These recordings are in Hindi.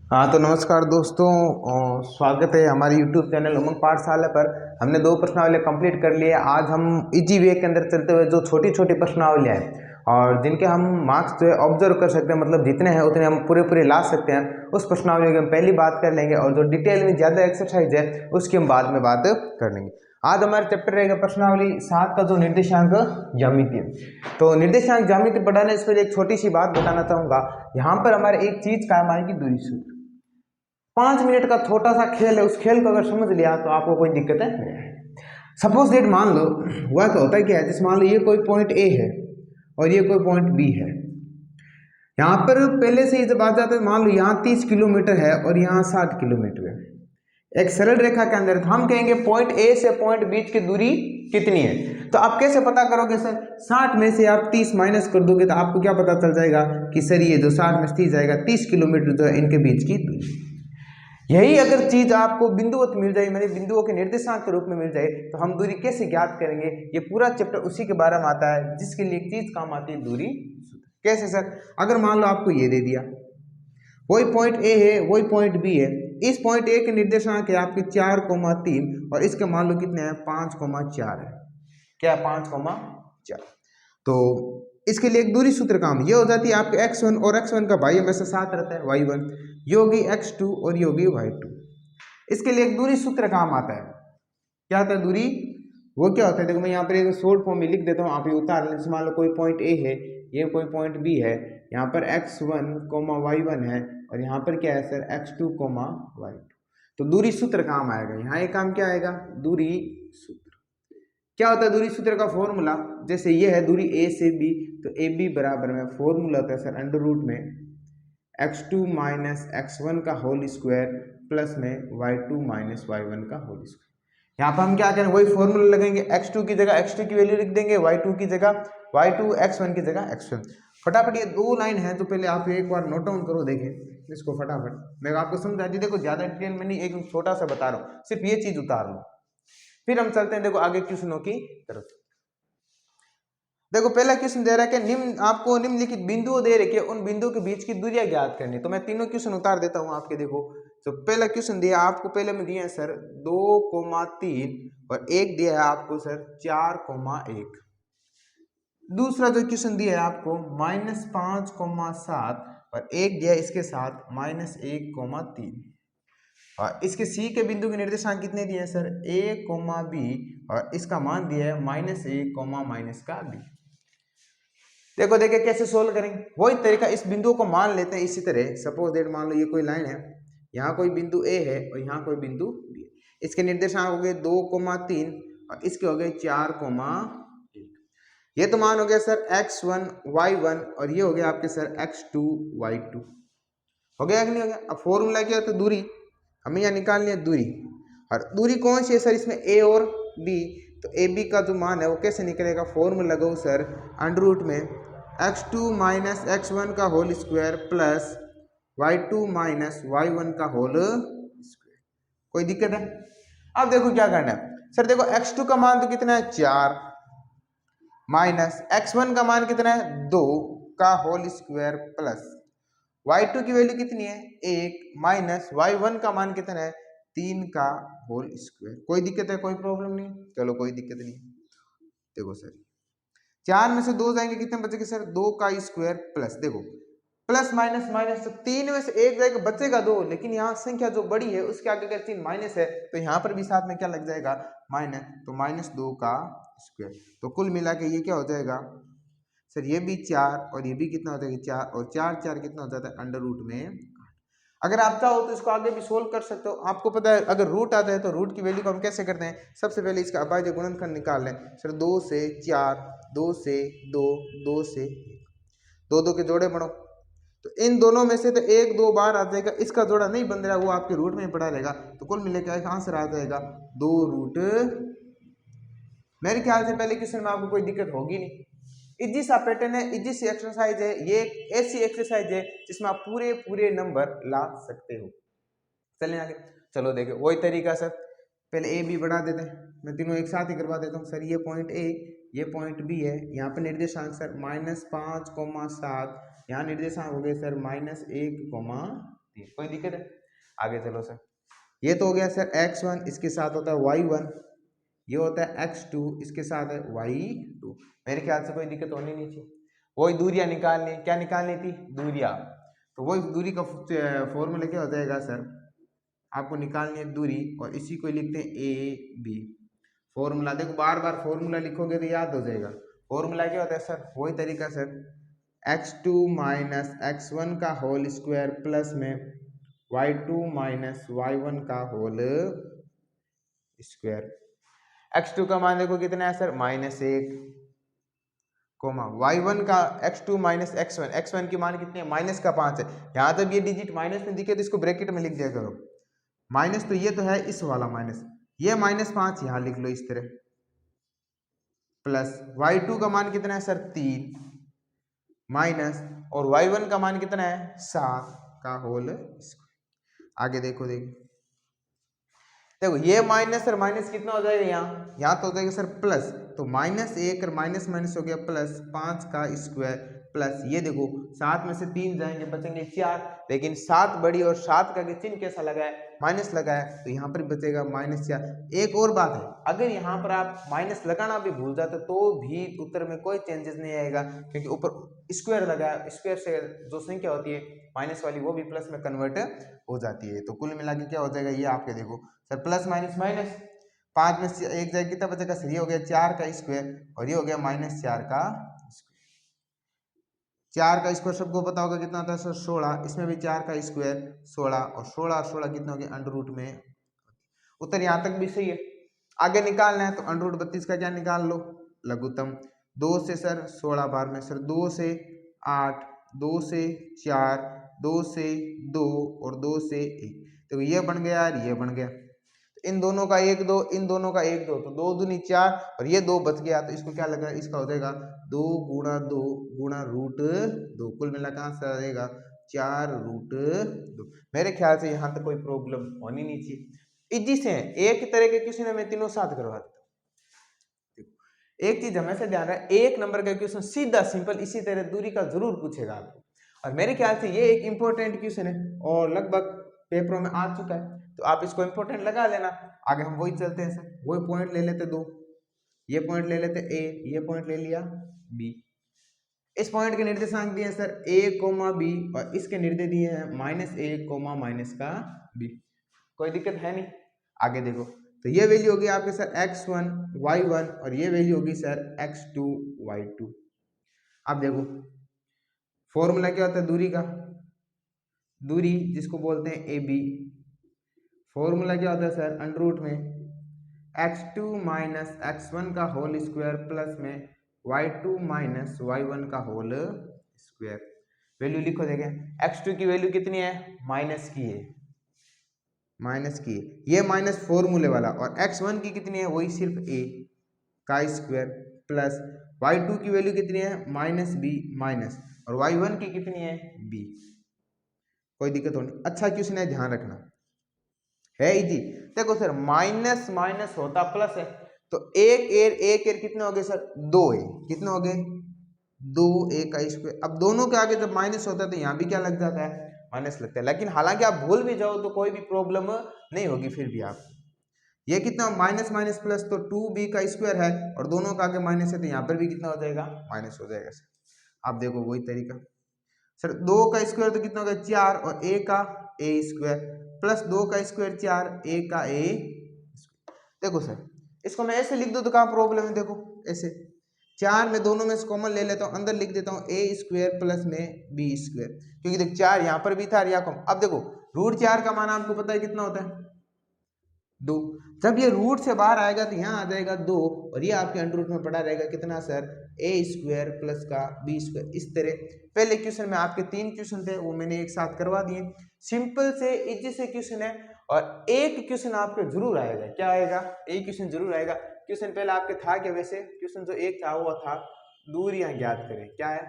हाँ तो नमस्कार दोस्तों, स्वागत है हमारे YouTube चैनल उमंग पाठशाला पर। हमने 2 प्रश्नावली कंप्लीट कर लिए। आज हम इजी वे के अंदर चलते हुए जो छोटी छोटी प्रश्नावलियाँ हैं और जिनके हम मार्क्स जो है ऑब्जर्व कर सकते हैं, मतलब जितने हैं उतने हम पूरे पूरे ला सकते हैं, उस प्रश्नावली की हम पहली बात कर लेंगे और जो डिटेल में ज़्यादा एक्सरसाइज है उसकी हम बाद में बात कर लेंगे। आज हमारे चैप्टर रहेगा प्रश्नावली 7 का जो निर्देशांक ज्यामिति। तो निर्देशांक ज्यामिति पढ़ाने से पहले एक छोटी सी बात बताना चाहूँगा। यहाँ पर हमारे एक चीज़ काम आएगी, दूरी सूत्र। 5 मिनट का छोटा सा खेल है, उस खेल को अगर समझ लिया तो आपको कोई दिक्कत है नहीं। सपोज डेट मान लो हुआ तो होता है क्या है, जैसे मान लो ये कोई पॉइंट ए है और ये कोई पॉइंट बी है। यहाँ पर पहले से ही जब आ जाता है, मान लो यहाँ 30 किलोमीटर है और यहाँ 60 किलोमीटर है। एक सरल रेखा के अंदर हम कहेंगे पॉइंट ए से पॉइंट बीच की दूरी कितनी है। तो आप कैसे पता करोगे सर? 60 में से आप 30 माइनस कर दोगे तो आपको क्या पता चल जाएगा कि सर ये जो 60 में 30 जाएगा, 30 किलोमीटर जो है इनके बीच की दूरी। यही अगर चीज आपको बिंदुवत मिल जाए, मैंने बिंदुओं के निर्देशांक के रूप में मिल जाए, तो हम दूरी कैसे ज्ञात करेंगे? ये पूरा चैप्टर उसी के बारे में आता है जिसके लिए एक चीज काम आती है, दूरी सूत्र। कैसे सर? अगर मान लो आपको ये दे दिया, वही पॉइंट ए है वही पॉइंट बी है, इस पॉइंट ए के निर्देशांक है आपके 4,3 और इसके मान लो कितने हैं 5,4 है। क्या 5,4? तो इसके लिए एक दूरी सूत्र काम ये हो जाती है आपके x1 और x1 का भाई हमेशा साथ रहता है y1, ये होगी x2 और ये होगी y2। इसके लिए एक दूरी सूत्र काम आता है। क्या आता है दूरी? वो क्या होता है, देखो मैं यहाँ पर एक शॉर्ट फॉर्म में लिख देता हूँ, आप ये उतार लें। मान लो कोई पॉइंट ए है, ये कोई पॉइंट बी है, यहाँ पर x1, y1 है और यहाँ पर क्या है सर x2, y2। तो दूरी सूत्र काम आएगा। यहाँ एक काम क्या आएगा? दूरी सूत्र। क्या होता है दूरी सूत्र का फॉर्मूला? जैसे ये है दूरी ए से बी, तो ए बी बराबर में फॉर्मूला होता है सर अंडर रूट में x2 माइनस x1 का होल स्क्वायर प्लस में y2 माइनस y1 का होल स्क्वायर। यहाँ पर हम क्या करें, वही फॉर्मूला लगाएंगे। x2 की जगह x2 की वैल्यू लिख देंगे, y2 की जगह y2, x1 की जगह x1। फटाफट ये 2 लाइन है तो पहले आप एक बार नोट डाउन करो, देखें इसको फटाफट। मैं आपको समझा दी, देखो ज्यादा डिटेल में नहीं, एक छोटा सा बता रहा हूँ, सिर्फ ये चीज उतार लो, फिर हम चलते हैं देखो आगे क्वेश्चनों की तरफ। देखो पहला क्वेश्चन दे रहा है कि आपको निम्नलिखित बिंदुओं दे रखे, उन बिंदुओं के बीच की दूरियां ज्ञात करनी। तो मैं तीनों क्वेश्चन उतार देता हूं आपके। देखो तो पहला क्वेश्चन दिया आपको, पहले में दिया है सर 2,3 और एक दिया है आपको सर 4,1। दूसरा जो क्वेश्चन दिया है आपको -5,7 और एक दिया है इसके साथ -1,3 और इसके सी के बिंदु के निर्देशांक कितने दिए हैं सर? a, b और इसका मान दिया है -a, -b। देखो देखिए कैसे सोल्व करेंगे, वही तरीका, इस बिंदु को मान लेते हैं इसी तरह। सपोज दैट मान लो ये कोई लाइन है, यहाँ कोई बिंदु ए है और यहाँ कोई बिंदु बी है। इसके निर्देशांक हो गए 2,3 और इसके हो गए 4,1। ये तो मान हो गया सर x1, y1 और ये हो गया आपके सर x2, y2। हो गया कि नहीं हो गया? अब फॉर्मूला क्या होता है? दूरी। हमें यहाँ निकालनी है दूरी, और दूरी कौन सी है सर इसमें? ए और बी। तो ए बी का जो मान है वो कैसे निकलेगा? फॉर्मूला लगाओ सर अंडर रूट में x2 माइनस x1 का whole square plus y2 minus y1 का होल स्क्वायर। कोई दिक्कत है? अब देखो क्या करना है सर। देखो x2 का मान तो कितना है 4 माइनस x1 का मान कितना है 2 का होल स्क्वायर प्लस y2 की वैल्यू कितनी है 1 माइनस y1 का मान कितना है 3 का होल स्क्वायर। कोई दिक्कत है? कोई प्रॉब्लम नहीं? चलो कोई दिक्कत नहीं। देखो सर 4 में से 2 जाएंगे, कितने बचेंगे सर? 2 का स्क्वायर प्लस, देखो प्लस माइनस माइनस, तो 3 में से 1 जाएगा, बचेगा 2। लेकिन यहाँ संख्या जो बड़ी है उसके आगे अगर 3 माइनस है तो यहाँ पर भी साथ में क्या लग जाएगा? माइनस। तो -2 का स्क्वायर। तो कुल मिला के ये क्या हो जाएगा सर? ये भी 4 और ये भी कितना हो जाएगा 4 और 4 4 कितना हो जाता है अंडर रूट में 8। अगर आप चाहो तो इसको आगे भी सोल्व कर सकते हो। आपको पता है अगर रूट आता है तो रूट की वैल्यू को हम कैसे करते हैं? सबसे पहले इसका अभाज्य गुणनखंड निकाल लें सर। 2 से 4, 2 से 2, 2 से 2, 2 के जोड़े बढ़ो, तो इन दोनों में से तो 1 2 बार आ जाएगा, इसका जोड़ा नहीं बन रहा, वो आपके रूट में पड़ा रहेगा। तो कुल मिले क्या आंसर आ जाएगा 2 रूट। मेरे ख्याल से पहले क्वेश्चन में आपको कोई दिक्कत होगी नहीं। इजी सा पैटर्न है, इजी सी एक्सरसाइज है। ये एक ऐसी एक्सरसाइज है जिसमें आप पूरे पूरे नंबर ला सकते हो। चलें आगे। चलो देखिए वही तरीका सर, पहले ए बी बढ़ा देते हैं। मैं तीनों एक साथ ही करवा देता हूँ सर। ये पॉइंट ए, ये पॉइंट बी है। यहाँ पर निर्देशांक सर -5,7, यहाँ निर्देशांक हो गए सर -1,3। 3। कोई दिक्कत है? आगे चलो सर। ये तो हो गया सर x1, इसके साथ होता है y1, ये होता है x2, इसके साथ है y2। मेरे ख्याल से कोई दिक्कत होनी नहीं चाहिए। वही दूरियां निकालनी, क्या निकालनी थी? दूरियां। तो वही दूरी का फॉर्मूला क्या हो जाएगा सर? आपको निकालनी है दूरी और इसी को लिखते हैं ए बी। फॉर्मूला देखो, बार बार फॉर्मूला लिखोगे तो याद हो जाएगा। फॉर्मूला क्या होता है सर? वही तरीका सर, x2 माइनस x1 का होल स्क्वायर प्लस में y2 माइनस y1 का होल स्क्वायर। x2 का मान देखो कितना है सर? -1, कोमा y1 का x2 माइनस x1 की मान कितनी है? माइनस का 5 है। यहाँ तक ये डिजिट माइनस में दिखे तो इसको ब्रैकेट में लिख दिया करो। माइनस तो ये तो है इस वाला माइनस, ये -5 यहाँ लिख लो इस तरह, प्लस y2 का मान कितना है सर? 3 माइनस, और y1 का मान कितना है? 7 का होल स्क्वायर। आगे देखो देखो ये माइनस और माइनस कितना हो जाएगा? यहाँ तो हो जाएगा सर प्लस, तो -1 और माइनस माइनस हो गया प्लस 5 का स्क्वायर, प्लस ये देखो 7 में से 3 जाएंगे बचेंगे 4, लेकिन 7 बड़ी और 7 का चिन्ह कैसा लगा है? माइनस लगा है, तो यहाँ पर बचेगा -4। एक और बात है, अगर यहाँ पर आप माइनस लगाना भी भूल जाते तो भी उत्तर में कोई चेंजेस नहीं आएगा, क्योंकि ऊपर स्क्वायर लगा है, स्क्वायर से जो संख्या होती है माइनस वाली वो भी प्लस में कन्वर्ट हो जाती है। तो कुल मिला के क्या हो जाएगा? ये आपके देखो सर प्लस माइनस माइनस, 5 में से एक जाएगा कितना बचेगा सर? ये हो गया 4 का स्क्वायर और ये हो गया -4 का स्क्वायर। 4 का स्क्वायर सबको पता होगा कितना होता है सर? 16। इसमें भी 4 का स्क्वायर 16, और 16 और 16 कितना हो गया? अंडर रूट में। उत्तर यहाँ तक भी सही है। आगे निकालना है तो अंडर रूट 32 का क्या निकाल लो? लघुत्तम। 2 से सर 16 बार में सर 2 से 8, 2 से 4, 2 से 2 और 2 से 1, तो ये बन गया और ये बन गया। इन दोनों का 1 2, इन दोनों का 1 2, तो 2 दूनी 4 और ये 2 बच गया, तो इसको क्या लगा? इसका हो जाएगा 2 गुणा 2 गुणा रूट 2। कुल मिला कहाँ से आ जाएगा? 4 रूट 2। मेरे ख्याल से यहाँ तक कोई प्रॉब्लम होनी नहीं चाहिए। इजी से एक तरह के क्वेश्चन मैं तीनों साथ करवा देता हूँ। एक चीज हमेशा ध्यान रहे, एक नंबर का क्वेश्चन सीधा सिंपल इसी तरह दूरी का जरूर पूछेगा आपको, और मेरे ख्याल से ये एक इंपॉर्टेंट क्वेश्चन है और लगभग पेपरों में आ चुका है, तो आप इसको इंपॉर्टेंट लगा लेना। आगे हम वही चलते हैं सर, वही पॉइंट ले लेते 2, ये पॉइंट ले लेते ए, ये पॉइंट ले लिया बी। इस पॉइंट के निर्देशांक दिए सर a, b और इसके निर्देश दिए हैं -a, का b। कोई दिक्कत है नहीं। आगे देखो, तो ये वैल्यू होगी आपके सर x1 y1 और ये वैल्यू होगी सर x2 y2। अब देखो फॉर्मूला क्या होता है दूरी का? दूरी जिसको बोलते हैं ए बी, फॉर्मूला क्या होता है सर? अंडर रूट में x2 माइनस x1 का होल स्क्वायर प्लस में y2 माइनस y1 का होल स्क्वायर। वैल्यू लिखो, देखें x2 की वैल्यू कितनी है? माइनस की है, माइनस की है, ये माइनस फॉर्मूले वाला, और x1 की कितनी है? वही सिर्फ a का स्क्वायर प्लस y2 की वैल्यू कितनी है? -b माइनस, और y1 की कितनी है? b। कोई दिक्कत हो नहीं, अच्छा क्वेश्चन है, ध्यान रखना है इजी। देखो सर माइनस माइनस होता प्लस है, तो एक एर कितने हो गए सर? 2 है, कितने हो गए? 2 a का स्क्वायर। अब दोनों के आगे जब माइनस होता है तो यहाँ भी क्या लग जाता है? माइनस लगता है, लेकिन हालांकि आप भूल भी जाओ तो कोई भी प्रॉब्लम नहीं होगी। फिर भी आप ये कितना माइनस माइनस प्लस, तो 2b का स्क्वायर है और दोनों का आगे माइनस है, तो यहाँ पर भी कितना हो जाएगा? माइनस हो जाएगा सर। आप देखो वही तरीका सर, 2 का स्क्वायर तो कितना हो गया? 4, और a का a स्क्वायर प्लस 2 का स्क्वायर 4, a का a। देखो सर इसको मैं ऐसे लिख दूं तो कहाँ प्रॉब्लम है? देखो ऐसे 4 में दोनों में से कॉमन ले लेता हूँ, अंदर लिख देता हूँ a स्क्वायर प्लस में b स्क्वायर, क्योंकि देख 4 यहाँ पर भी था और यहाँ कम। अब देखो √4 का मान आपको पता है कितना होता है? 2। जब ये रूट से बाहर आएगा तो यहाँ आ जाएगा 2, और ये आपके अंडर रूट में पड़ा रहेगा कितना सर? a स्क्वायर प्लस का b स्क्वायर। इस तरह पहले क्वेश्चन में आपके 3 क्वेश्चन थे वो मैंने एक साथ करवा दिए। सिंपल से इजी से क्वेश्चन है, और एक क्वेश्चन आपके जरूर आएगा। क्या आएगा? एक क्वेश्चन जरूर आएगा। क्वेश्चन पहले आपके था क्या? वैसे क्वेश्चन जो एक था वो था दूरियां ज्ञात करें। क्या है?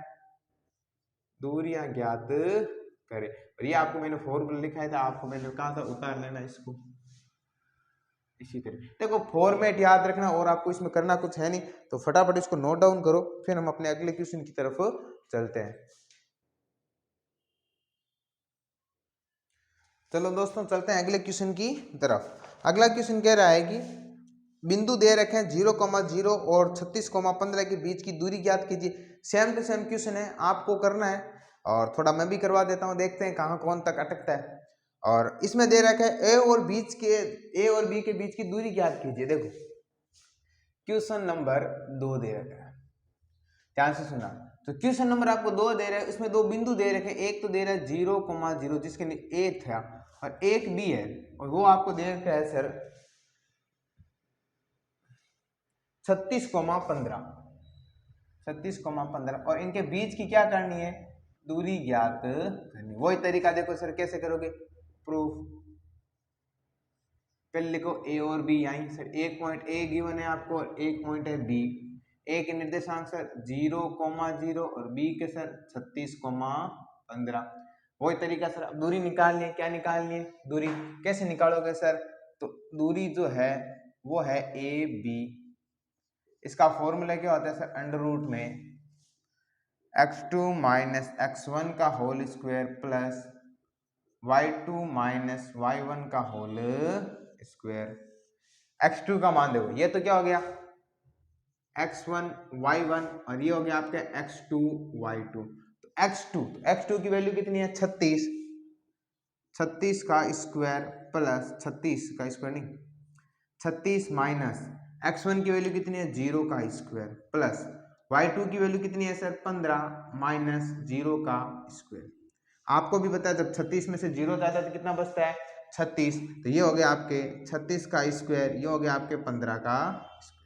दूरियां ज्ञात करें, और ये आपको मैंने फॉर्मूला लिखाया था, आपको मैंने कहा था उतार लेना इसको। इसी तरह देखो फॉर्मेट याद रखना, और आपको इसमें करना कुछ है नहीं, तो फटाफट इसको नोट डाउन करो, फिर हम अपने अगले क्वेश्चन की तरफ चलते हैं। चलो दोस्तों चलते हैं अगले क्वेश्चन की तरफ। अगला क्वेश्चन कह रहा है कि बिंदु दे रखे हैं 0,0 और 36,15 के बीच की दूरी ज्ञात कीजिए। सेम टू सेम क्वेश्चन है, आपको करना है और थोड़ा मैं भी करवा देता हूँ, देखते हैं कहाँ कौन तक अटकता है। और इसमें दे रखा है ए और बी के बीच की दूरी ज्ञात कीजिए। देखो क्वेश्चन नंबर 2 दे रखा है, ध्यान से सुना। तो क्वेश्चन नंबर आपको 2 दे रहे हैं, उसमें 2 बिंदु दे रखे हैं। एक तो दे रहा है 0,0 जिसके लिए ए था और एक बी है, और वो आपको दे रखा है सर 36,15 और इनके बीच की क्या करनी है, दूरी ज्ञात करनी। वही तरीका देखो सर कैसे करोगे, प्रूफ। पहले लिखो ए और बी, यहीं सर एक पॉइंट ए गिवन है आपको और एक पॉइंट है बी। ए के निर्देशांक सर 0,0 और बी के सर 36,15। वही तरीका सर, अब दूरी निकालनी है। क्या निकालनी है दूरी, कैसे निकालोगे सर, तो दूरी जो है वो है ए बी। इसका फॉर्मूला क्या होता है सर, अंडर रूट में x2 माइनस x1 का whole square plus y2 minus y1 का होल स्क्वायर। x2 का मान देखो, ये तो क्या हो गया x1 y1 और ये हो गया आपके x2 y2। तो x2 की वैल्यू कितनी है 36 का स्क्वायर प्लस 36 का स्क्वायर नहीं 36 माइनस x1 की वैल्यू कितनी है 0 का स्क्वायर प्लस y2 की वैल्यू कितनी है सर 15 माइनस 0 का स्क्वायर। आपको भी पता है जब 36 में से 0 जाता है तो कितना बचता है 36। तो ये हो गया आपके 36 का स्क्वायर, ये हो गया आपके 15 का स्क्वायर।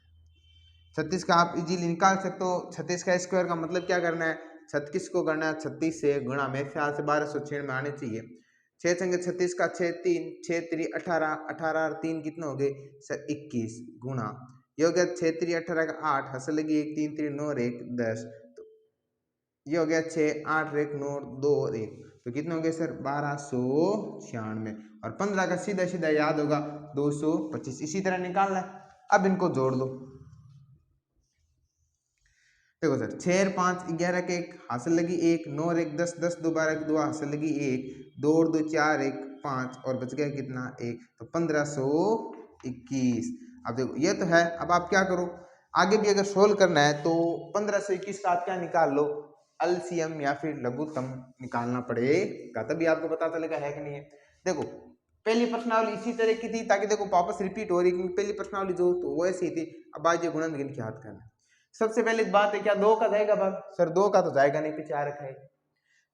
36 का आप इजीली निकाल सकते हो। 36 का स्क्वायर का मतलब क्या करना है, 36 को करना है 36 से गुणा, मेरे ख्याल से 1206 में आने चाहिए। 6 संगे 36 का 6 3 6 3 18 18 और 3 कितने हो गए सर 21 गुणा, ये हो गया 6 3 18 का 8 हंस लगी 1 3 3 9 और 1 10। तो ये हो गया 6 8 1 9 2 और 1, तो कितने हो गए सर 1296। और 15 का सीधा सीधा याद होगा 225। इसी तरह निकालना है। अब इनको जोड़ दो। देखो सर 6 और 5 11 के 1 हासिल लगी 1 9 और 1 10 10 2 12 के 2 हासिल लगी 1 2 और 2 4 1 5 और बच गया कितना 1, तो 1521। अब देखो ये तो है, अब आप क्या करो आगे भी अगर सोल्व करना है तो 1521 का आप क्या निकाल लो एलसीएम या फिर लघुत्तम निकालना पड़ेगा, तभी आपको पता चलेगा है कि नहीं है। देखो पहली प्रश्नावली इसी तरह की थी ताकि देखो वापस रिपीट हो रही, क्योंकि पहली प्रश्नावली जो तो वो ऐसी थी। अब आज ये गुणन गिनती याद करना। सबसे पहले बात है क्या 2 का जाएगा भाग, सर 2 का तो जाएगा नहीं, पीछे आ रखा है।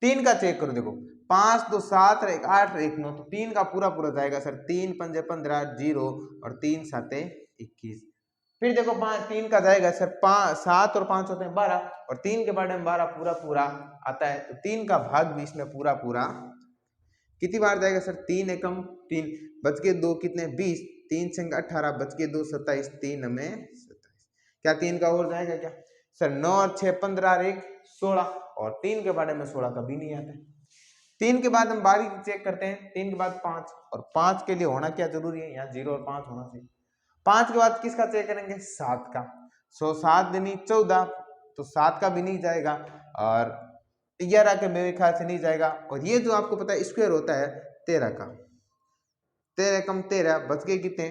3 का चेक करो, देखो 5 2 7 1 8 1 9, तो 3 का पूरा पूरा जाएगा सर 3 5 15 0 और 3 7 21। फिर देखो 3 का जाएगा सर 7 और 5 होते हैं 12 और 3 के बाद में 12 पूरा पूरा आता है, तो 3 का भाग भी इसमें पूरा पूरा कितनी बार जाएगा सर 3 एकम 3 बच के 2 कितने 20 3 संग 18 बच के 2 27 3 में 27। क्या 3 का और जाएगा क्या सर 9 और 6 15 और 1 16 और 3 के बारे में 16 कभी नहीं आता है। 3 के बाद हम बारीक चेक करते हैं, 3 के बाद 5 और 5 के लिए होना क्या जरूरी है, यहाँ 0 और 5 होना चाहिए। 5 के बाद किसका चेक करेंगे 7 का, 7 दूनी 14, तो 7 का भी नहीं जाएगा और 11 के मेरे ख्याल से नहीं जाएगा। और ये जो आपको पता है स्क्वायर होता है 13 का, 13 कम 13 बच गए कितने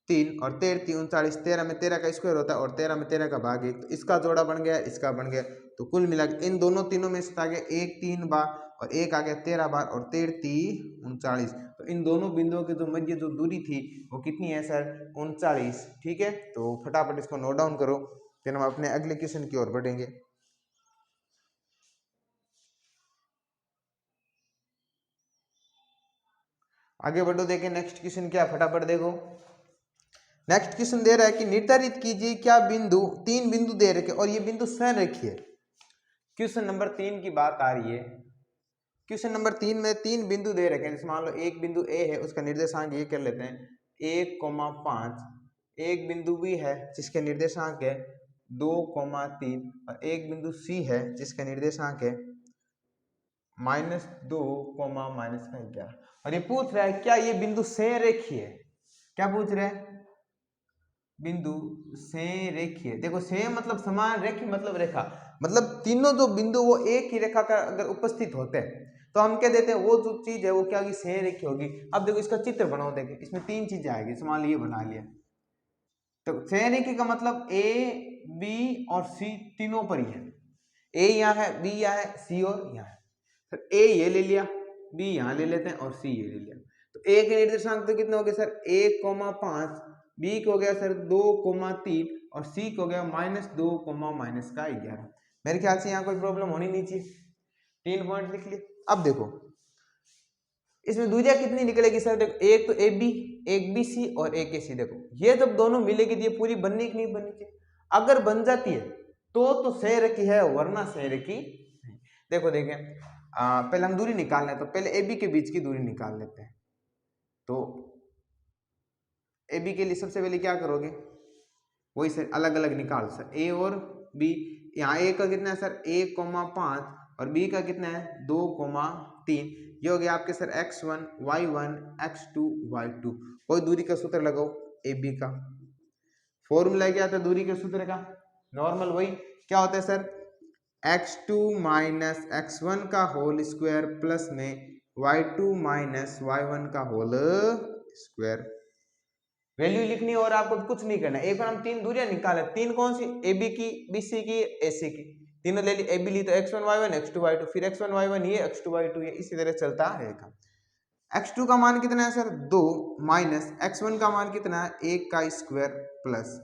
3 और 13 3 39, 13 में 13 का स्क्वायर होता है और 13 में 13 का भाग 1, तो इसका जोड़ा बन गया इसका बन गया, तो कुल मिला इन दोनों तीनों में से आ गया 1 3 बार और 1 आ गया 13 बार और 13 3 39। तो इन दोनों बिंदुओं के जो मध्य जो दूरी थी वो कितनी है सर 39। ठीक है, तो फटाफट इसको नोट डाउन करो, फिर हम अपने अगले क्वेश्चन की ओर बढ़ेंगे। आगे बढ़ो, देखें नेक्स्ट क्वेश्चन क्या, फटाफट देखो। नेक्स्ट क्वेश्चन दे रहा है कि निर्धारित कीजिए क्या बिंदु 3 बिंदु दे रखे और ये बिंदु स्वयं रेखीय। क्वेश्चन नंबर 3 की बात आ रही है। क्वेश्चन नंबर 3 में 3 बिंदु दे रखे हैं, जैसे मान लो एक बिंदु ए है, उसका निर्देशांक ये कर लेते हैं 1,5, एक बिंदु बी है जिसके निर्देशांक है 2,3 और एक बिंदु सी है जिसका निर्देशांक है -2, -11। और ये पूछ रहा है क्या ये बिंदु संरेखीय है। क्या पूछ रहा है, बिंदु संरेखीय। देखो से मतलब समान, रेखी मतलब रेखा, मतलब तीनों जो बिंदु वो एक ही रेखा का अगर उपस्थित होते हैं तो हम क्या देते हैं, वो जो चीज है वो क्या होगी, सेम रेखी होगी। अब देखो इसका चित्र बनाओ, देखिए इसमें तीन चीजें आएगी, मान लीजिए बना लिया। तो सेम रेखी का मतलब ए बी और सी तीनों पर ही है, ए यहाँ है, बी यहाँ है, सी और यहाँ है। सर ए ये ले लिया, बी यहाँ ले लेते हैं और सी ये ले लिया। तो ए के निर्देशांक तो कितने हो गए सर, 1,5, बी को हो गया सर 2,3 और सी को हो गया -2, -11। मेरे ख्याल से यहाँ कोई प्रॉब्लम होनी नहीं चाहिए। 3 पॉइंट लिख लिए। अब देखो इसमें दूरियां कितनी निकलेगी सर, देखो एक तो ए बी, एक बी सी और एक ए सी। देखो ये जब दोनों मिलेगी तो ये पूरी बननी कि नहीं बननी चाहिए, अगर बन जाती है तो सही रेखी है, वरना सही रेखी नहीं। देखो देखें पहले हम दूरी निकाल लें, तो पहले ए बी के बीच की दूरी निकाल लेते हैं। तो ए बी के लिए सबसे पहले क्या करोगे, वही सर अलग अलग निकाल सर, ए और बी। यहाँ ए का कितना है सर 1,5 और बी का कितना है 2,3। ये हो गया आपके sir x1 y1 x2 y2। कोई दूरी का सूत्र लगाओ, ए बी का फॉर्मूला क्या था दूरी के सूत्र का, नॉर्मल वही क्या होता है सर, x2 माइनस x1 का होल स्क्वायर प्लस में y2 माइनस y1 का होल स्क्वायर। वैल्यू लिखनी और आपको कुछ नहीं करना। एक बार हम तीन दूरियां निकाले, तीन कौन सी, ए बी की, बी सी की, ए सी की, तीनों ले ली। ए बी ली तो x1 y1 x2 y2, फिर x1 y1 ये x2 y2 ये, इसी तरह चलता रहेगा। x2 का मान कितना है सर 2 माइनस x1 का मान कितना है 1 का स्क्वायर प्लस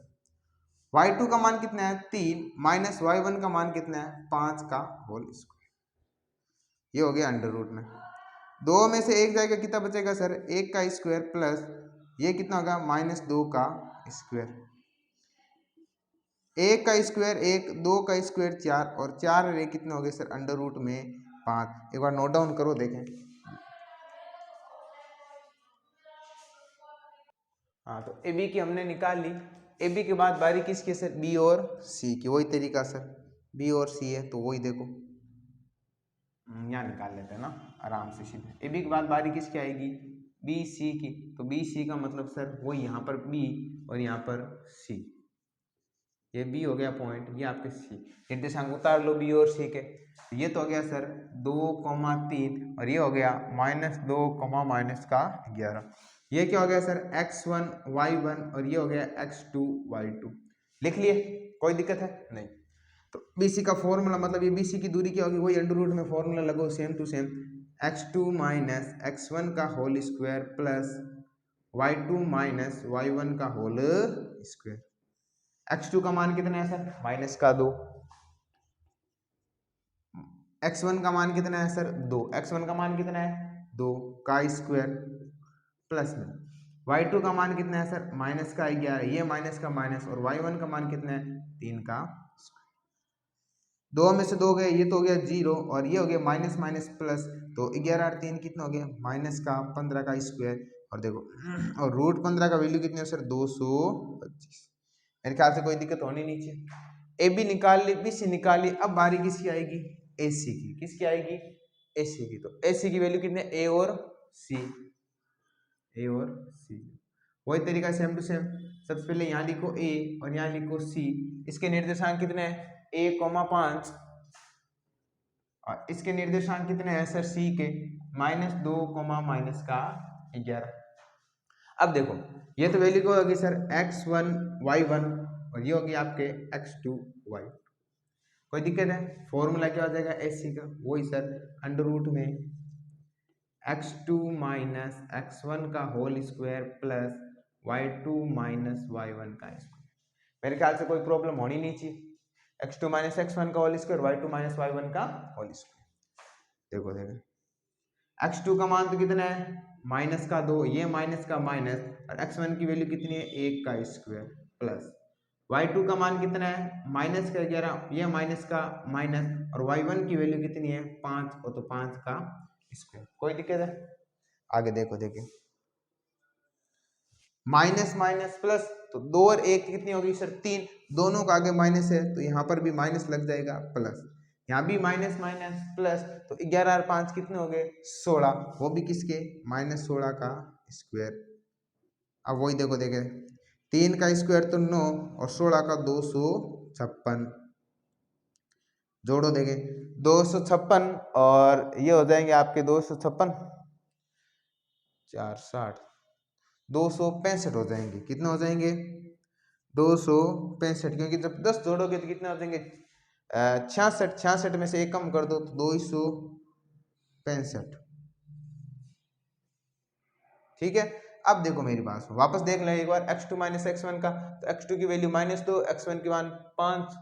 y2 का मान कितना है 3 माइनस y1 का मान कितना है 5 का होल स्क्वायर। ये हो गया अंडर रूट में, दो में से एक जाएगा, कितना बचेगा सर 1 का स्क्वायर प्लस ये कितना होगा -2 का स्क्वायर। 1 का स्क्वायर 1, 2 का स्क्वायर 4 और 4 रे कितने हो गए सर अंडर रूट में 5। एक बार नोट डाउन करो देखें। हाँ तो ए बी की हमने निकाल ली। ए बी के बाद बारी किसकी सर, बी और सी की। वही तरीका सर, बी और सी है तो वही देखो यहाँ निकाल लेते हैं ना आराम से सीधे। ए बी के बाद बारी किसकी आएगी, बी सी की। तो बी सी का मतलब सर वही यहाँ पर बी और यहाँ पर सी। ये बी हो गया पॉइंट, ये आपके सी। निर्देशांक उतार लो बी और सी के। ये तो हो गया सर 2,3 और ये हो गया -2, -11। ये क्या हो गया सर x1 y1 और ये हो गया x2 y2। लिख लिए, कोई दिक्कत है नहीं। तो BC का फॉर्मूला मतलब ये BC की दूरी क्या होगी, वही अंडर रूट में फॉर्मूला लगो same to same, x2 minus x1 का whole square plus y2 minus y1 का होल स्क्वायर। x2 का मान कितना है सर -2, x1 का मान कितना है सर 2, x1 का मान कितना है 2 का स्क्वायर प्लस में y2 का मान कितना है सर -11, ये माइनस का माइनस, और y1 का मान कितना है 3 का स्क्वायर। दो में से दो गए, ये तो हो गया 0 और ये हो गया माइनस माइनस प्लस, तो 11 और 3 कितना हो गया -15 का स्क्वायर। और देखो और रूट 15 का वैल्यू कितनी है सर 225। मेरे ख्याल से कोई दिक्कत होनी नहीं चाहिए। ए बी निकाल ली, बी सी निकाल ली। अब बारी किसकी आएगी, ए सी की। किसकी आएगी, ए सी की। तो ए सी की वैल्यू कितनी है, ए और सी, ए और सी। वही तरीका सेम टू सेम, सबसे पहले यहाँ लिखो ए और यहाँ लिखो सी। इसके निर्देशांक कितने हैं 1,5 और इसके निर्देशांक कितने हैं सर सी के -2, -11। अब देखो ये तो वैल्यू होगी सर x1 y1 और ये होगी आपके x2 y2। कोई दिक्कत है, फॉर्मूला क्या हो जाएगा एसी का, वही सर अंडर रूट में x2 माइनस x1 का whole square plus y2 minus y1 का स्क्वायर। मेरे ख्याल से कोई प्रॉब्लम होनी नहीं चाहिए। x2 माइनस x1 का whole square, y2 minus y1 का होल स्क्वायर। देखो देखो x2 का मान तो कितना है -2, ये माइनस का माइनस, और x1 की वैल्यू कितनी है 1 का स्क्वायर प्लस y2 का मान कितना है -11, ये माइनस का माइनस, और y1 की वैल्यू कितनी है 5, और तो 5 का स्क्वायर। कोई दिक्कत है, आगे देखो देखिए माइनस माइनस प्लस, तो 2 और 1 कितनी होगी सर 3, दोनों का आगे माइनस है तो यहाँ पर भी माइनस लग जाएगा प्लस, यहाँ भी माइनस माइनस प्लस, तो 11 और 5 कितने हो गए 16, वो भी किसके -16 का स्क्वायर। अब वही देखो देखे 3 का स्क्वायर तो 9 और 16 का 256, जोड़ो देखे 256 और ये हो जाएंगे आपके 256 460 265 हो जाएंगे। कितने हो जाएंगे? 265, क्योंकि जब 10 जोड़ोगे तो कितने हो जाएंगे? 66। 66 में से एक कम कर दो तो 265। ठीक है, अब देखो मेरी बात वापस देख लें एक बार x2 माइनस x1 का, तो x2 की वैल्यू -2, x1 की मान 5,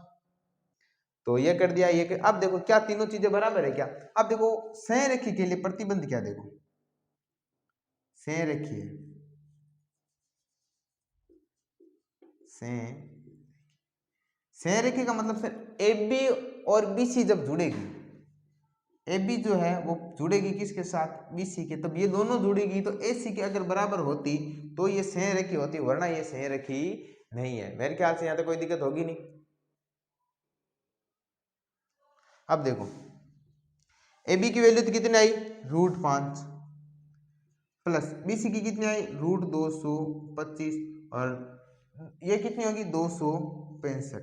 तो ये कर दिया। अब देखो क्या तीनों चीजें बराबर है क्या? अब देखो संरेखी के लिए प्रतिबंध क्या, देखो संरेखी है, संरेखी का मतलब सर AB और BC जब जुड़ेगी, AB जो है वो जुड़ेगी किसके साथ? BC के, तब ये दोनों जुड़ेगी तो AC के अगर बराबर होती तो ये संरेखी होती, वरना ये संरेखी नहीं है। मेरे ख्याल से यहाँ तो कोई दिक्कत होगी नहीं। अब देखो AB की वैल्यू तो कितनी आई? √5 प्लस BC की कितनी आई? √225 और ये कितनी होगी? 265।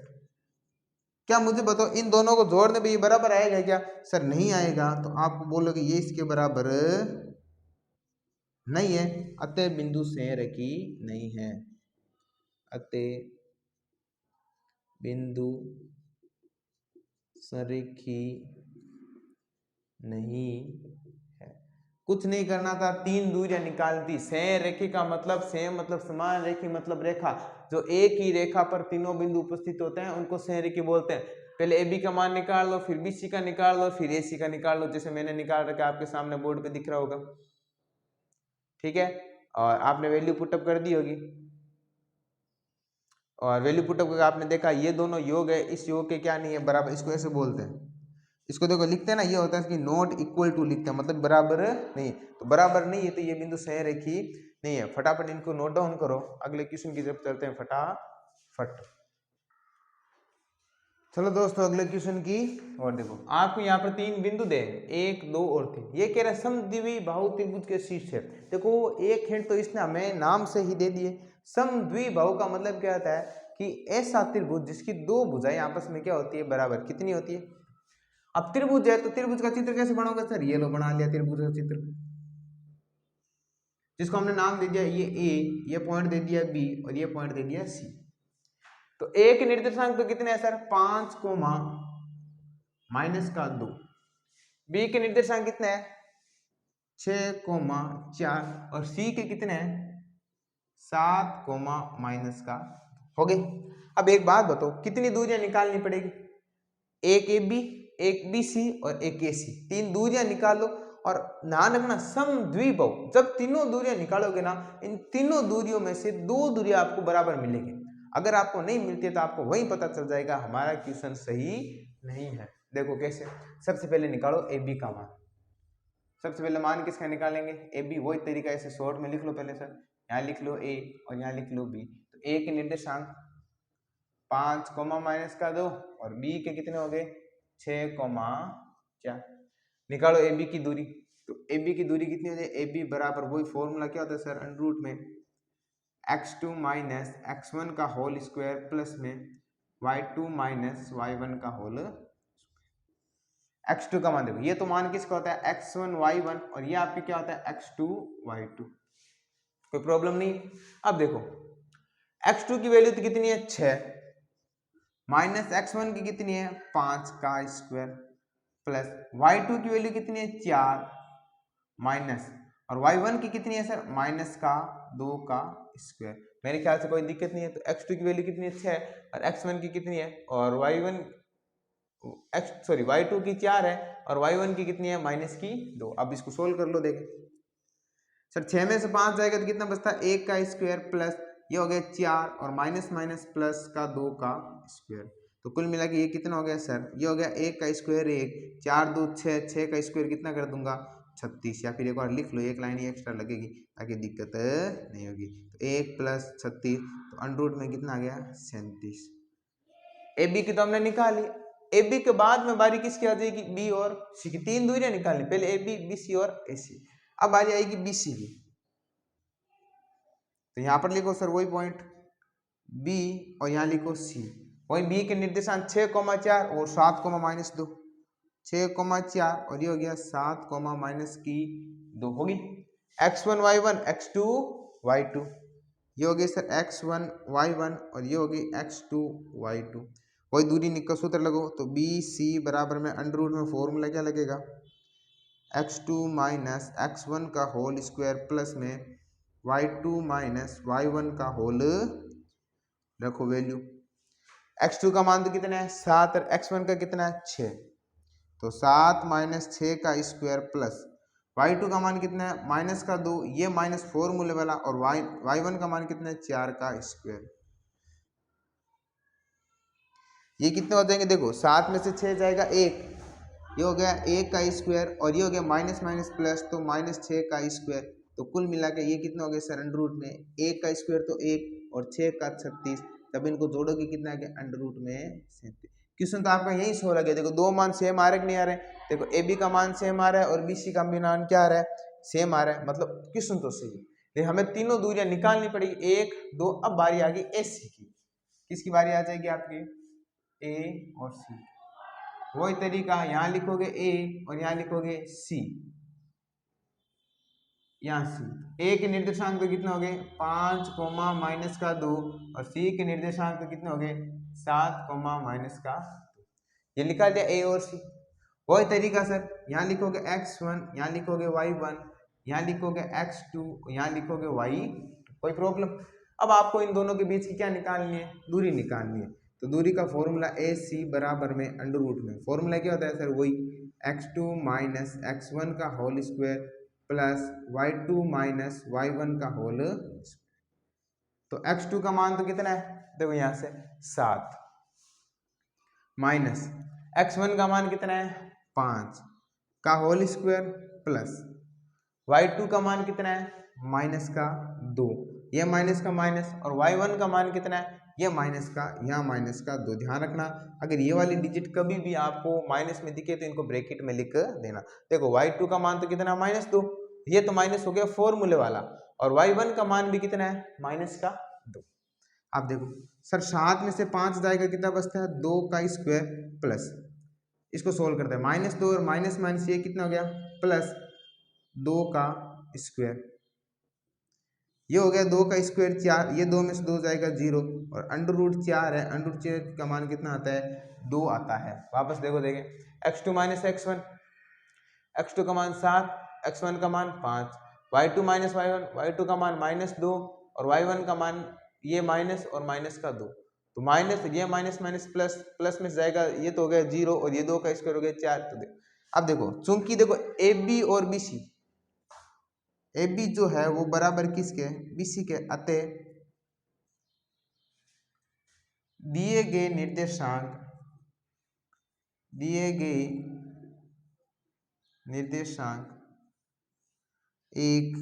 क्या मुझे बताओ इन दोनों को जोड़ने पे ये बराबर आएगा क्या? सर नहीं आएगा, तो आप बोलोगे ये इसके बराबर नहीं है, अतः बिंदु संरेखी नहीं है, अतः बिंदु संरेखी नहीं है। कुछ नहीं करना था, 3 दूरियां निकालती। संरेखी का मतलब सेम मतलब समान, रेखी मतलब रेखा, जो एक ही रेखा पर तीनों बिंदु उपस्थित होते हैं उनको संरेखी बोलते हैं। पहले AB का मान निकाल लो, फिर BC का निकाल लो, फिर AC का निकाल लो, जैसे मैंने निकाल रखा आपके सामने बोर्ड पे दिख रहा होगा। ठीक है, और आपने वैल्यू पुटअप कर दी होगी, और वैल्यू पुटअप करके आपने देखा ये दोनों योग है, इस योग के क्या नहीं है? बराबर। इसको ऐसे बोलते हैं, इसको देखो लिखते हैं ना, ये होता है कि नॉट इक्वल टू लिखते हैं, मतलब बराबर नहीं। तो बराबर नहीं है तो ये बिंदु संरेखी नहीं है। फटाफट इनको नोट डाउन करो, अगले क्वेश्चन की तरफ चलते हैं फटाफट। चलो दोस्तों अगले क्वेश्चन की और देखो, आपको यहाँ पर 3 बिंदु दे, 1 2 और 3। ये कह रहा है समद्विबाहु बाहु त्रिभुज के शीर्ष है। देखो एक हिंट तो इसने हमें नाम से ही दे दिए। समद्विबाहु का मतलब क्या होता है कि ऐसा त्रिभुज जिसकी दो भुजाएं आपस में क्या होती है? बराबर। कितनी होती है? अब त्रिभुज है तो त्रिभुज का चित्र कैसे बनाओगे सर? ये लो बना लिया त्रिभुज का चित्र, जिसको हमने नाम दे दिया ये A, ये पॉइंट दे दिया B और ये पॉइंट दे दिया C। तो A के निर्देशांक तो कितने हैं सर? 5 -2। B के निर्देशांक कितने हैं? 6 और C के कितने हैं? 7 -का। हो गए। अब एक बात बताओ, कितनी दूरियां निकालनी पड़ेगी? एक AB, एक BC और एक AC, 3 दूरियां निकालो। और ध्यान रखना समद्विबाहु, जब तीनों दूरियां निकालोगे ना, इन तीनों दूरियों में से 2 दूरियां आपको बराबर मिलेगी। अगर आपको नहीं मिलती है तो आपको वहीं पता चल जाएगा हमारा क्वेश्चन सही नहीं है। देखो कैसे, सबसे पहले निकालो AB का मान। सबसे पहले मान किसका निकालेंगे? AB। वही तरीका ऐसे शॉर्ट में लिख लो पहले सर, यहाँ लिख लो A और यहाँ लिख लो B। तो A के निर्देशांक 5 -2 और B के कितने हो गए? 6 निकालो AB की दूरी। तो AB की दूरी कितनी हो जाए? AB बराबर वही फॉर्मूला क्या होता है सर? अंडर में x2 - x1 का होल स्क्वायर प्लस में y2 - y1 का होल। x2 का मान देखो, ये तो मान किसका होता है? x1 y1 और ये आपके क्या होता है? x2 y2। कोई प्रॉब्लम नहीं। अब देखो x2 की वैल्यू तो कितनी है? 6 -x1 की कितनी है? 5 का स्क्वायर प्लस y2 की वैल्यू कितनी है? 4 माइनस, और y1 की कितनी है सर? -2 का स्क्वायर। मेरे ख्याल से कोई दिक्कत नहीं है। तो x2 की वैल्यू कितनी है? 6 और x1 की कितनी है? और y2 की 4 है और y1 की कितनी है? -2। अब इसको सोल्व कर लो। देखें सर 6 में से 5 जाएगा तो कितना बचता है? 1 का स्क्वायर प्लस ये हो गया 4 और माइनस प्लस का 2 का स्क्वायर। तो कुल मिला के ये कितना हो गया सर? ये हो गया 1 का स्क्वायर 1, 4 2 6, 6 का स्क्वायर कितना कर दूंगा? 36। या फिर एक बार लिख लो, एक लाइन ही एक्स्ट्रा लगेगी ताकि दिक्कत नहीं होगी। तो 1 + 36 तो अंडर में कितना आ गया? 37। AB की तो हमने निकाली। AB के बाद में बारी किसकी आ जाएगी? B और C की। 3 दूरियां निकालनी, पहले AB, BC और AC। अब बारी आएगी BC की। तो यहां पर लिखो सर वही पॉइंट B और यहां लिखो C। वही B के निर्देशांक 6, 4 और 7, -2। 6,4 और ये हो गया 7, माइनस की 2 होगी। x1 y1 x2 y2, ये हो गई सर x1 y1 और ये हो गई x2 y2। वही दूरी का सूत्र लगो तो बी सी बराबर में अंडर रूट में फॉर्मूला क्या लगेगा, x2 माइनस x1 का होल स्क्वायर प्लस में y2 माइनस y1 का होल, रखो वैल्यू। x2 का मान तो कितना है 7 और x1 का कितना है 6, तो 7 माइनस 6 का स्क्वायर प्लस y2 का मान कितना है माइनस का 2, ये माइनस फॉर्मूले वाला, और y1 का मान कितना है 4 का स्क्वायर। ये कितने हो जाएंगे देखो, 7 में से 6 जाएगा 1, ये हो गया 1 का स्क्वायर, और ये हो गया माइनस माइनस प्लस तो माइनस 6 का स्क्वायर। तो कुल मिला के ये कितना हो गया सर अंडर रूट में 1 का स्क्वायर तो 1 और 6 का 36, तब इनको जोड़ोगे कितना आ गया अंडर रूट में 37। क्वेश्चन तो आपका यही सो लगे, देखो दो मान सेम आ रहे कि नहीं आ रहे, देखो ए बी का मान सेम आ रहा है और बी सी का भी मान क्या आ रहा है सेम आ रहा है, मतलब क्वेश्चन तो सही है। लेकिन हमें तीनों दूरियां निकालनी पड़ेगी 1 2, अब बारी आ गई ए सी की। किसकी बारी आ जाएगी आपकी, ए और सी। वही तरीका यहाँ लिखोगे ए और यहाँ लिखोगे सी, यहाँ सी। ए के निर्देशांक तो कितने हो गए 5, माइनस का 2, और सी के निर्देशांक तो कितने हो गए 7, माइनस का 2। ये निकाल दिया ए और सी। वही तरीका सर यहाँ लिखोगे x1, यहाँ लिखोगे y1, यहाँ लिखोगे x2, यहाँ लिखोगे y, कोई प्रॉब्लम। अब आपको इन दोनों के बीच की क्या निकालनी है, दूरी निकालनी है। तो दूरी का फॉर्मूला ए सी बराबर में अंडर रूट में फॉर्मूला क्या होता है सर, वही x2 माइनस x1 का whole square plus y2 minus y1 का होल। तो x2 का मान तो कितना है देखो यहाँ से 7, माइनस x1 का मान कितना है 5 का होल स्क्वायर प्लस y2 का मान कितना है माइनस का 2, ये माइनस का माइनस, और y1 का मान कितना है ये माइनस का, यहाँ माइनस का 2। ध्यान रखना अगर ये वाली डिजिट कभी भी आपको माइनस में दिखे तो इनको ब्रैकेट में लिख देना। देखो y2 का मान तो कितना -2, ये तो माइनस हो गया फॉर्मूले वाला, और y1 का मान भी कितना है माइनस का 2। आप देखो सर 7 में से 5 जाएगा कितना बचता है 2 का स्क्वायर प्लस, इसको सोल्व करते हैं -2 और माइनस माइनस ये कितना हो गया प्लस 2 का स्क्वायर, ये हो गया 2 का स्क्वायर 4, ये 2 में से 2 जाएगा 0, और अंडर रूट 4 है, अंडर रूट 4 का मान कितना आता है 2 आता है। वापस देखो देखें x2 माइनस x1, x2 का मान 7, x1 का मान 5, y2 माइनस y1, y2 का मान -2 और y1 का मान ये माइनस और माइनस का 2, तो माइनस ये माइनस माइनस प्लस, प्लस में जाएगा ये तो हो गया 0 और ये 2 का स्क्वायर हो गया 4। तो देखो अब देखो चूंकि देखो ए बी और बी सी, ए बी जो है वो बराबर किसके बी सी के, अतः दिए गए निर्देशांक एक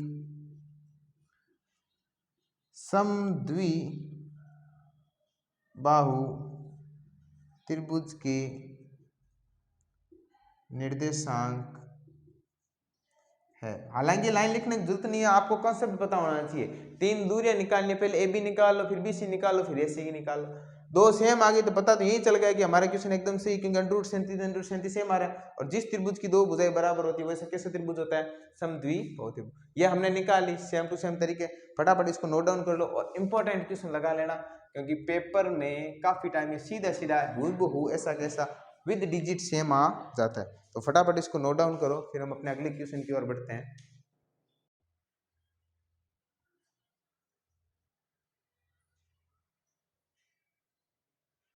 समद्विबाहु त्रिभुज के निर्देशांक है। हालांकि लाइन लिखने की जरूरत नहीं है, आपको कॉन्सेप्ट पता होना चाहिए। तीन दूरियां निकालनी, पहले ए बी निकालो, फिर बी सी निकालो, फिर ए सी की निकालो। दो सेम आ गई तो पता तो यही चल गया कि हमारा क्वेश्चन एकदम सही, क्योंकि अंडर रूट 37 सेम आ रहा है, और जिस त्रिभुज की दो भुजाएं बराबर होती है वैसे कैसे त्रिभुज होता है समद्विबाहु त्रिभुज। ये हमने निकाली सेम टू सेम तरीके। फटाफट इसको नोट डाउन कर लो और इंपॉर्टेंट क्वेश्चन लगा लेना, क्योंकि पेपर में काफी टाइम में सीधा सीधा हूबहू ऐसा कैसा विद डिजिट सेम आ जाता है। तो फटाफट इसको नोट डाउन करो, फिर हम अपने अगले क्वेश्चन की ओर बढ़ते हैं।